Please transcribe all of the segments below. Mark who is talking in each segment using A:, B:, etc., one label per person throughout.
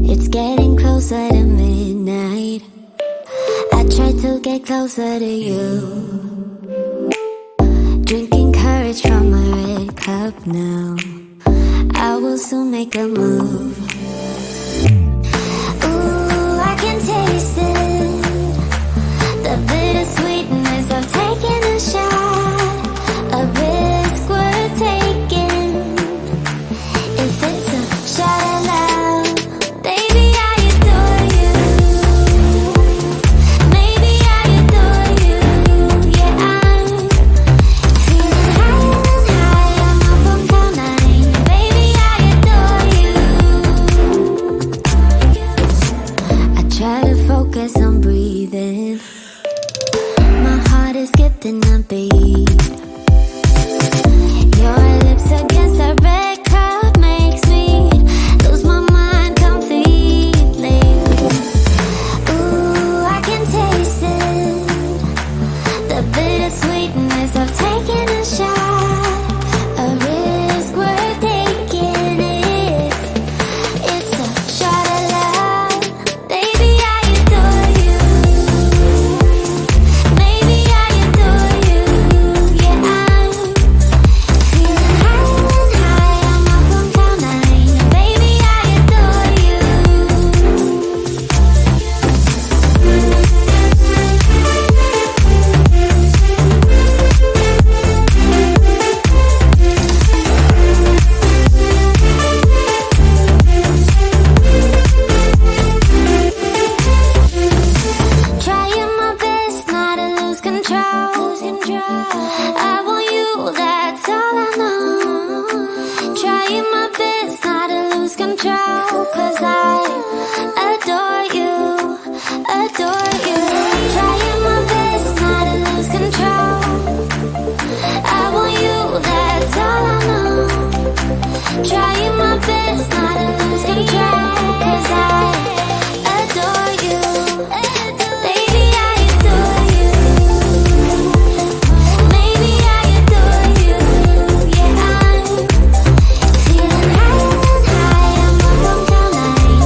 A: It's getting closer to midnight. I try to get closer to you. Drinking courage from my red cup now. I will soon make a move. Ooh, I can taste it. The bittersweetness of taking a shot. A risk worth taking. If it's a shot at love, baby, I adore you. Maybe I adore you. Yeah, I'm feeling higher and higher. I'm up on cloud nine. Baby, I adore you. I try to focus on breathing. My heart is skipping a beat. Your lips against a red cup makes me lose my mind completely. Ooh, I can taste it. The bittersweetness of taking a shot. A risk worth taking it. It's a shot at love. Baby, I adore you. Maybe I adore you. Yeah, I'm feeling higher and higher. I'm up on cloud nine. Baby, I adore you. Trying my best not to lose control. I want you, that's all I know. Trying my best not to lose control. 'Cause I adore you, adore you. Trying my best not to lose control. I want you, that's all I know. Trying my best not to lose control. 'Cause I adore you. Baby, I adore you. Maybe I adore you. Yeah, I'm feeling higher and higher. I'm up on cloud nine.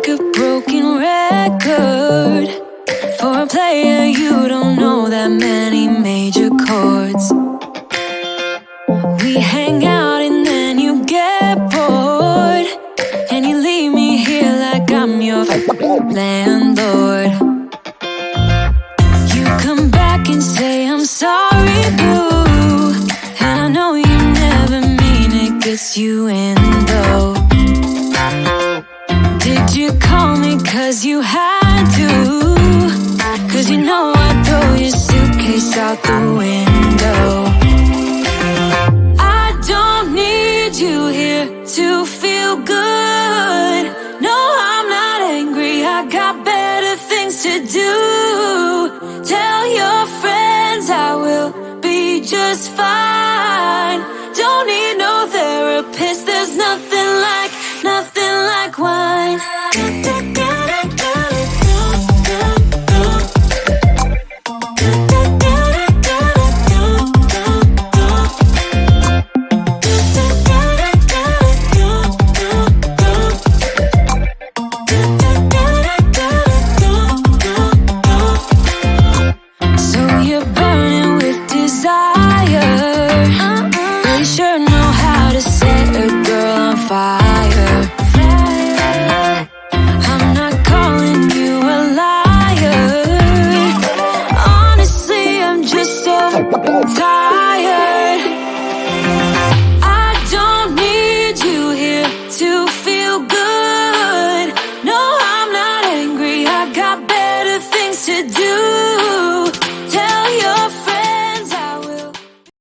A: like a broken record. For a player, you don't know that many major chords. We hang out and then you get bored, and you leave me here like I'm your landlord. You come back and say I'm sorry, boo, and I know you never mean it, gets you in though. Did you call me cause you had to? Cause you know I'd throw your suitcase out the window. I don't need you here to feel good. No, I'm not angry, I got better things to do. Tell your friends I will be just fine.